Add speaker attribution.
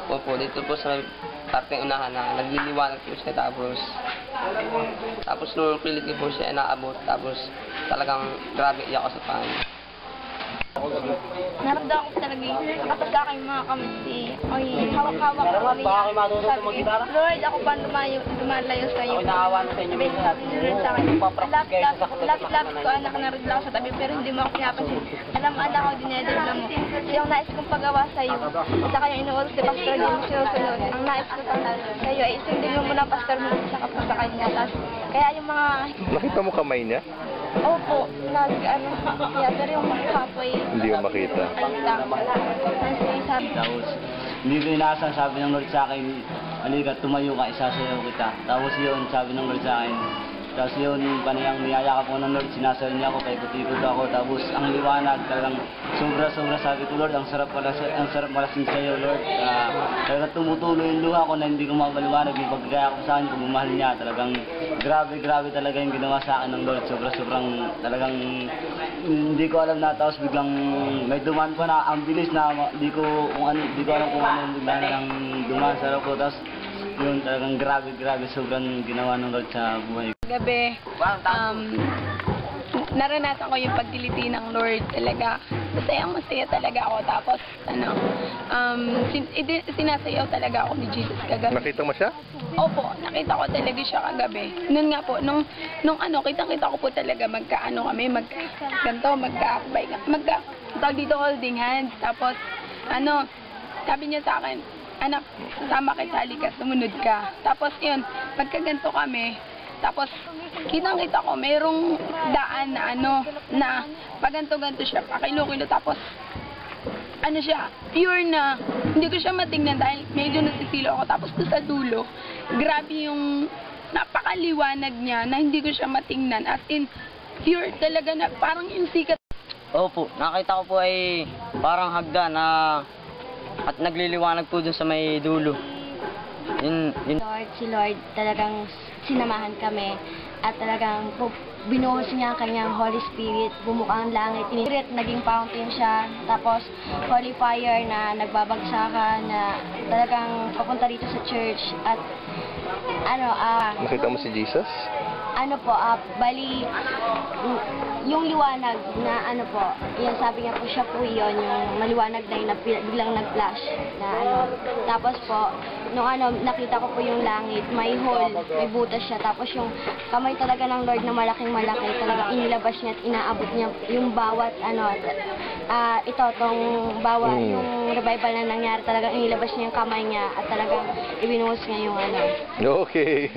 Speaker 1: Opo, dito po sa parteng unahan na nagliliwanag po siya tapos nung pilit ko po siya naabot tapos talagang grabe iyak ako sa paan.
Speaker 2: Naramdaman ko talaga kapag sa aking mga kamsi, ay hawak-hawak ko kami. Sabi ko, Lord, ako pa lumalayo sa iyo. Sabi ni Lord sa akin, lapit-lapit ko anak na rin lang sa tabi pero hindi mo ako pinapansin. Alam anak ko, dinedebla mo. So yung nais kong pagawa sa iyo, at saka yung inuulit si Pastor, hindi mo sinusunod. Ang nais ko sa iyo ay isundin mo muna Pastor mo sa kapag sa kanya. Kaya yung mga...
Speaker 3: Nakita mo kamay niya?
Speaker 2: Opo, kaya pero yung mukha po ay...
Speaker 3: Hindi mo makita.
Speaker 4: Tapos, hindi ko inaasahan, sabi ng Lord sa akin, halika, tumayo ka, isasayaw kita. Tapos yun, sabi ng Lord sa akin, tapos yun, panayang niyayakap ko ng Lord, sinasayaw niya ako, paikot-ikot ako. Tapos ang liwanag, talagang sobra-sobra, sabi ko, Lord, ang sarap malasing sa'yo, Lord. Talagang tumutuloy yung luha ko na hindi ko mapaliwanag yung pagkaya ko sa akin, pagmamahal niya. Talagang grabe talaga yung ginawa sa akin ng Lord. Sobrang talagang hindi ko alam na, tapos biglang may dumaan pa na ang bilis na hindi ko alam kung ano yung bigla na lang dumaan sa loob ko. Tapos yun, talagang grabe, sobrang ginawa ng Lord sa buhay ko.
Speaker 5: Gabi, naranasan ko yung pagdiliti ng Lord talaga. Masaya talaga ako. Tapos, sinasayaw talaga ako ni Jesus kagabi.
Speaker 3: Nakita mo siya?
Speaker 5: Opo, nakita ko talaga siya kagabi. Noon nga po, nung kitang-kita ko po talaga tawag dito holding hands. Tapos, sabi niya sa akin, anak, sama kita, halika, sumunod ka. Tapos yun, pagkaganto kami, tapos kitang-kita ko, mayroong daan na paganto-ganto siya, pakilo-kilo, tapos siya, pure na, hindi ko siya matingnan dahil medyo nasisilo ako. Tapos doon sa dulo, grabe yung napakaliwanag niya na hindi ko siya matingnan. As in, pure talaga na parang yung sikat.
Speaker 1: Opo, nakita ko po ay parang hagdan na at nagliliwanag po dun sa may dulo.
Speaker 2: Si Lord talagang sinamahan kami at talagang binuhos niya ang kanyang Holy Spirit, bumuka ang langit, naging fountain siya, tapos holy fire na nagbabagsakan na talagang papunta dito sa church at
Speaker 3: Nakita mo si Jesus?
Speaker 2: Bali, yung liwanag na yan sabi niya po siya po yun, yung maliwanag na yun na biglang nag-flash na tapos po, nung nakita ko po yung langit, may hole, may butas siya, tapos yung kamay talaga ng Lord na malaking-malaki, talagang inilabas niya at inaabot niya yung bawat, yung revival na nangyari, talagang inilabas niya yung kamay niya at talagang ibinuhos niya yung
Speaker 3: Okay.